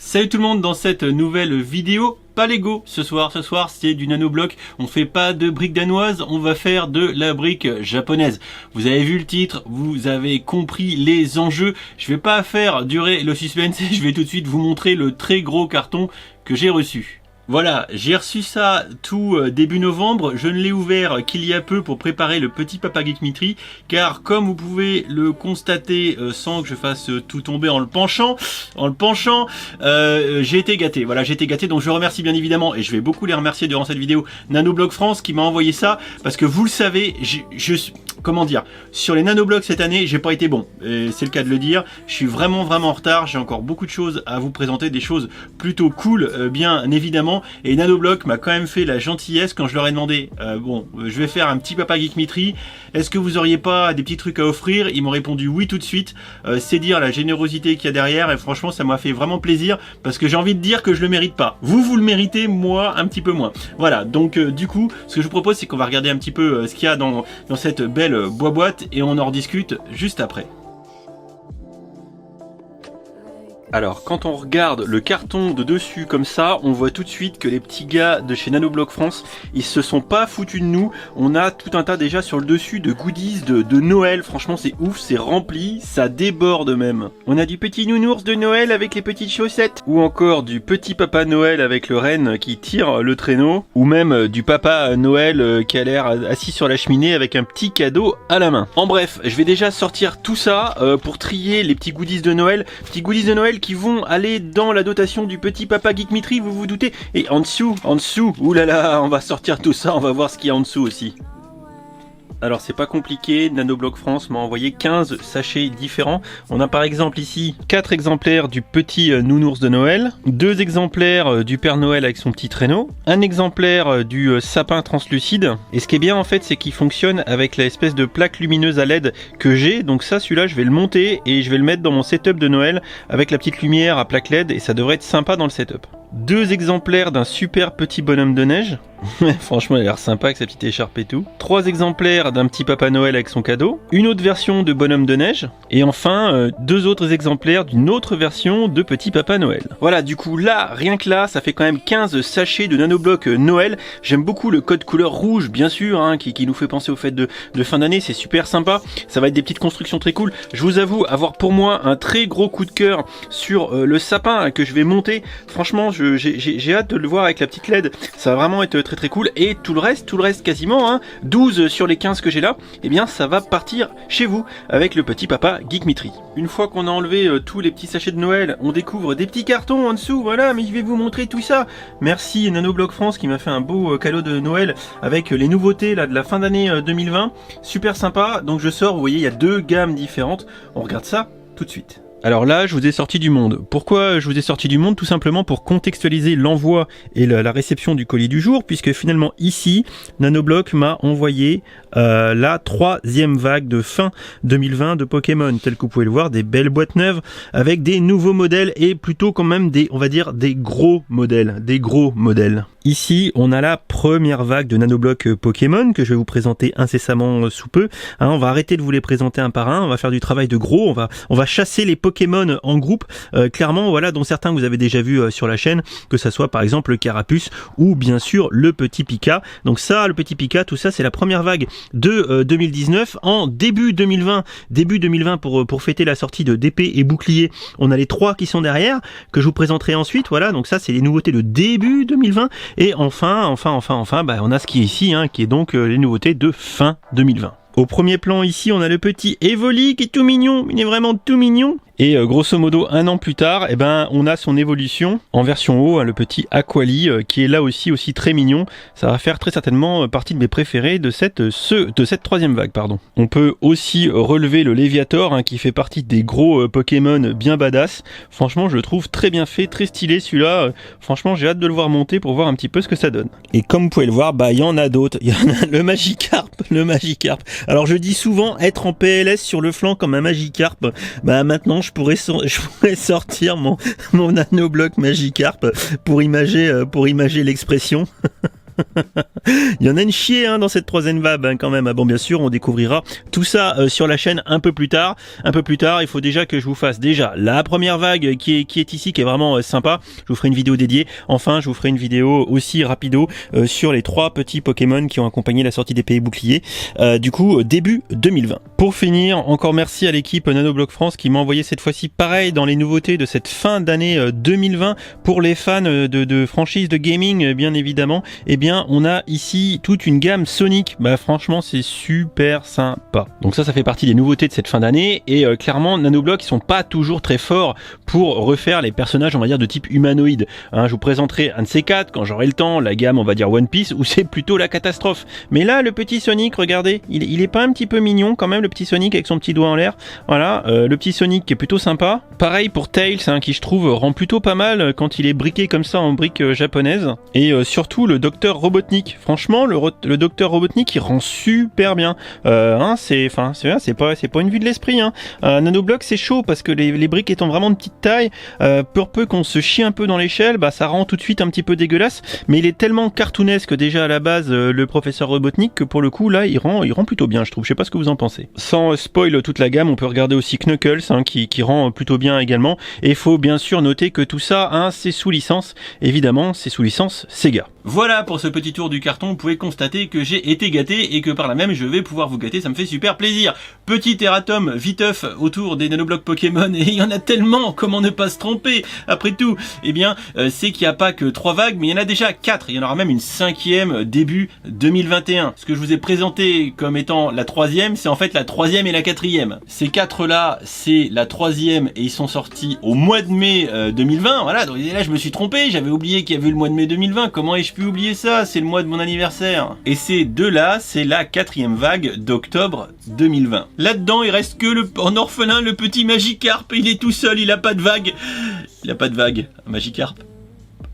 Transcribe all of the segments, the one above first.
Salut tout le monde, dans cette nouvelle vidéo, pas Lego ce soir c'est du nanobloc, on fait pas de briques danoises, on va faire de la brique japonaise. Vous avez vu le titre, vous avez compris les enjeux, je vais pas faire durer le suspense et je vais tout de suite vous montrer le très gros carton que j'ai reçu. Voilà, j'ai reçu ça tout début novembre, je ne l'ai ouvert qu'il y a peu pour préparer le petit Papa Geekmitry, car comme vous pouvez le constater sans que je fasse tout tomber en le penchant, j'ai été gâté, voilà, j'ai été gâté, donc je remercie bien évidemment, et je vais beaucoup les remercier durant cette vidéo, Nanobloc France qui m'a envoyé ça, parce que vous le savez, comment dire, sur les nanoblocs cette année, j'ai pas été bon, c'est le cas de le dire, je suis vraiment en retard, j'ai encore beaucoup de choses à vous présenter, des choses plutôt cool, bien évidemment. Et Nanobloc m'a quand même fait la gentillesse quand je leur ai demandé je vais faire un petit Papa Geekmitry, est-ce que vous auriez pas des petits trucs à offrir? Ils m'ont répondu oui tout de suite. C'est dire la générosité qu'il y a derrière, et franchement ça m'a fait vraiment plaisir, parce que j'ai envie de dire que je le mérite pas. Vous le méritez, moi un petit peu moins. Voilà, donc du coup ce que je vous propose, c'est qu'on va regarder un petit peu ce qu'il y a dans cette belle boîte, et on en rediscute juste après. Alors, quand on regarde le carton de dessus comme ça, on voit tout de suite que les petits gars de chez Nanobloc France, ils se sont pas foutus de nous. On a tout un tas déjà sur le dessus de goodies de Noël. Franchement, c'est ouf, c'est rempli, ça déborde même. On a du petit nounours de Noël avec les petites chaussettes. Ou encore du petit Papa Noël avec le renne qui tire le traîneau. Ou même du Papa Noël qui a l'air assis sur la cheminée avec un petit cadeau à la main. En bref, je vais déjà sortir tout ça pour trier les petits goodies de Noël. Petits goodies de Noël qui vont aller dans la dotation du petit Papa Geekmitry, vous vous doutez. Et en dessous, oulala, on va sortir tout ça, on va voir ce qu'il y a en dessous aussi. Alors c'est pas compliqué, Nanobloc France m'a envoyé 15 sachets différents. On a par exemple ici 4 exemplaires du petit nounours de Noël, 2 exemplaires du Père Noël avec son petit traîneau, un exemplaire du sapin translucide. Et ce qui est bien en fait, c'est qu'il fonctionne avec l'espèce de plaque lumineuse à LED que j'ai. Donc ça, celui-là, je vais le monter et je vais le mettre dans mon setup de Noël avec la petite lumière à plaque LED, et ça devrait être sympa dans le setup. 2 exemplaires d'un super petit bonhomme de neige. Franchement, il a l'air sympa avec sa petite écharpe et tout. 3 exemplaires d'un petit Papa Noël avec son cadeau. Une autre version de bonhomme de neige. Et enfin, 2 autres exemplaires d'une autre version de petit Papa Noël. Voilà, du coup, là, rien que là, ça fait quand même 15 sachets de Nanobloc Noël. J'aime beaucoup le code couleur rouge, bien sûr, hein, qui nous fait penser aux fêtes de fin d'année. C'est super sympa. Ça va être des petites constructions très cool. Je vous avoue avoir pour moi un très gros coup de cœur sur le sapin que je vais monter. Franchement, j'ai hâte de le voir avec la petite LED. Ça va vraiment être très cool. Et tout le reste quasiment, hein, 12 sur les 15 que j'ai là, eh bien ça va partir chez vous avec le petit Papa Geekmitry. Une fois qu'on a enlevé tous les petits sachets de Noël, on découvre des petits cartons en dessous. Voilà, mais je vais vous montrer tout ça. Merci Nanobloc France qui m'a fait un beau cadeau de Noël avec les nouveautés là de la fin d'année 2020. Super sympa. Donc je sors, vous voyez, il y a 2 gammes différentes. On regarde ça tout de suite. Alors là, je vous ai sorti du monde. Pourquoi je vous ai sorti du monde? Tout simplement pour contextualiser l'envoi et la réception du colis du jour, puisque finalement ici, Nanobloc m'a envoyé la 3e vague de fin 2020 de Pokémon, tel que vous pouvez le voir, des belles boîtes neuves avec des nouveaux modèles et plutôt quand même on va dire des gros modèles, Ici, on a la première vague de Nanobloc Pokémon que je vais vous présenter incessamment sous peu. Hein, on va arrêter de vous les présenter un par un, on va faire du travail de gros, on va chasser les Pokémon en groupe, clairement, voilà, dont certains que vous avez déjà vu sur la chaîne, que ça soit par exemple le Carapuce ou bien sûr le petit Pika. Donc ça, le petit Pika, tout ça, c'est la première vague de 2019. En début 2020 pour fêter la sortie de d'épée et bouclier, on a les 3 qui sont derrière, que je vous présenterai ensuite. Voilà, donc ça c'est les nouveautés de début 2020. Et enfin, on a ce qui est ici, hein, qui est donc les nouveautés de fin 2020. Au premier plan ici, on a le petit Evoli qui est tout mignon, il est vraiment tout mignon. Et grosso modo, un an plus tard, eh ben, on a son évolution en version haut, hein, le petit Aquali, qui est là aussi très mignon. Ça va faire très certainement partie de mes préférés de cette 3e vague, pardon. On peut aussi relever le Léviator, hein, qui fait partie des gros Pokémon bien badass. Franchement, je le trouve très bien fait, très stylé celui-là. Franchement, j'ai hâte de le voir monter pour voir un petit peu ce que ça donne. Et comme vous pouvez le voir, bah, il y en a d'autres. Il y en a le Magikarp. Alors, je dis souvent être en PLS sur le flanc comme un Magikarp. Bah, maintenant, je pourrais sortir mon Nanobloc Magikarp pour imager l'expression. Il y en a une chier dans cette troisième vague quand même. Bon, bien sûr, on découvrira tout ça sur la chaîne un peu plus tard. Il faut déjà que je vous fasse déjà la première vague qui est ici, qui est vraiment sympa. Je vous ferai une vidéo dédiée. Enfin, je vous ferai une vidéo aussi rapido sur les 3 petits Pokémon qui ont accompagné la sortie des pays boucliers. Du coup, début 2020. Pour finir, encore merci à l'équipe Nanoblock France qui m'a envoyé cette fois-ci pareil dans les nouveautés de cette fin d'année 2020 pour les fans de franchises de gaming, bien évidemment. Eh bien, on a ici toute une gamme Sonic. Bah franchement, c'est super sympa. Donc ça fait partie des nouveautés de cette fin d'année et clairement, Nanoblock, ils sont pas toujours très forts pour refaire les personnages, on va dire, de type humanoïde. Je vous présenterai un de ces 4 quand j'aurai le temps, la gamme, on va dire One Piece, où c'est plutôt la catastrophe. Mais là, le petit Sonic, regardez, il est pas un petit peu mignon quand même, le petit Sonic avec son petit doigt en l'air. Voilà, le petit Sonic qui est plutôt sympa. Pareil pour Tails, qui je trouve rend plutôt pas mal quand il est briqué comme ça en brique japonaise. Et surtout le docteur Robotnik. Franchement, le docteur Robotnik, il rend super bien. C'est pas une vue de l'esprit. Nanoblock, c'est chaud parce que les briques étant vraiment de petite taille, peu qu'on se chie un peu dans l'échelle, bah ça rend tout de suite un petit peu dégueulasse. Mais il est tellement cartoonesque déjà à la base, le professeur Robotnik, que pour le coup là, il rend plutôt bien, je trouve. Je sais pas ce que vous en pensez. Sans spoil toute la gamme, on peut regarder aussi Knuckles, qui rend plutôt bien également. Et il faut bien sûr noter que tout ça, c'est sous licence. Évidemment, c'est sous licence Sega. Voilà pour ce petit tour du carton. Vous pouvez constater que j'ai été gâté et que par là même je vais pouvoir vous gâter. Ça me fait super plaisir. Petit erratum viteuf autour des Nanoblock Pokémon, et il y en a tellement, comment ne pas se tromper après tout. Eh bien, c'est qu'il n'y a pas que 3 vagues, mais il y en a déjà 4. Il y en aura même une 5e début 2021. Ce que je vous ai présenté comme étant la 3e, c'est en fait la 3e et la 4e. Ces 4 là, c'est la 3e et ils sont sortis au mois de mai 2020. Voilà, donc là je me suis trompé, j'avais oublié qu'il y avait eu le mois de mai 2020. Comment ai-je pu oublier ça? C'est le mois de mon anniversaire. Et ces 2 là, c'est la 4e vague d'octobre 2020. Là-dedans, il reste que en orphelin le petit Magikarp. Il est tout seul, il a pas de vague. Il a pas de vague, Magikarp.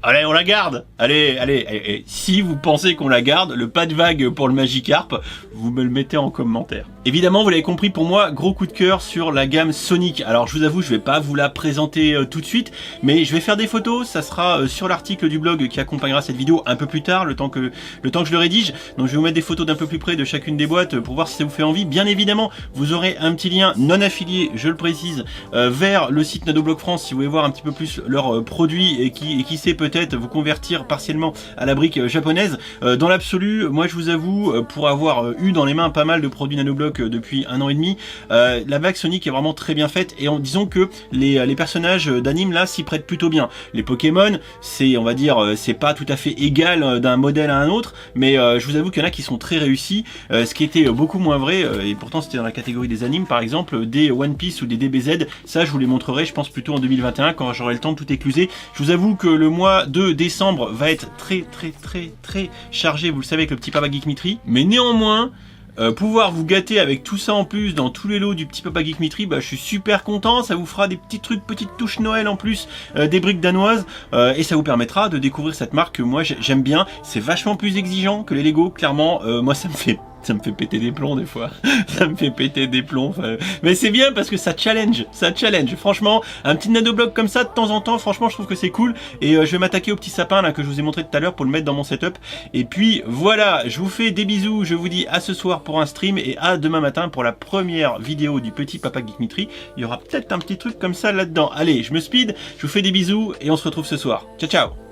Allez, on la garde. Allez. Si vous pensez qu'on la garde, le pas de vague pour le Magikarp, vous me le mettez en commentaire. Évidemment, vous l'avez compris, pour moi, gros coup de cœur sur la gamme Sonic. Alors, je vous avoue, je vais pas vous la présenter tout de suite, mais je vais faire des photos. Ça sera sur l'article du blog qui accompagnera cette vidéo un peu plus tard, le temps que je le rédige. Donc, je vais vous mettre des photos d'un peu plus près de chacune des boîtes pour voir si ça vous fait envie. Bien évidemment, vous aurez un petit lien non affilié, je le précise, vers le site Nanoblock France si vous voulez voir un petit peu plus leurs produits et qui sait peut-être vous convertir partiellement à la brique japonaise. Dans l'absolu, moi je vous avoue, pour avoir eu dans les mains pas mal de produits Nanoblock depuis 1 an et demi, la vague Sonic est vraiment très bien faite, et disons que les personnages d'anime là s'y prêtent plutôt bien. Les Pokémon, c'est, on va dire, c'est pas tout à fait égal d'un modèle à un autre, mais je vous avoue qu'il y en a qui sont très réussis, ce qui était beaucoup moins vrai, et pourtant c'était dans la catégorie des animes, par exemple des One Piece ou des DBZ. Ça je vous les montrerai, je pense, plutôt en 2021 quand j'aurai le temps de tout écluser. Je vous avoue que le mois de décembre va être très chargé, vous le savez, avec le petit Papa Geek Mitri, mais néanmoins pouvoir vous gâter avec tout ça en plus dans tous les lots du petit Papa Geek Mitri, bah je suis super content. Ça vous fera des petits trucs, petites touches Noël en plus, des briques danoises, et ça vous permettra de découvrir cette marque que moi j'aime bien. C'est vachement plus exigeant que les Lego, clairement. Moi ça me fait péter des plombs des fois. Ça me fait péter des plombs. Mais c'est bien parce que ça challenge. Franchement, un petit Nanoblock comme ça de temps en temps, franchement, je trouve que c'est cool. Et je vais m'attaquer au petit sapin là que je vous ai montré tout à l'heure pour le mettre dans mon setup. Et puis voilà, je vous fais des bisous. Je vous dis à ce soir pour un stream et à demain matin pour la première vidéo du petit Papa Geek Mitri. Il y aura peut-être un petit truc comme ça là-dedans. Allez, je me speed. Je vous fais des bisous et on se retrouve ce soir. Ciao, ciao.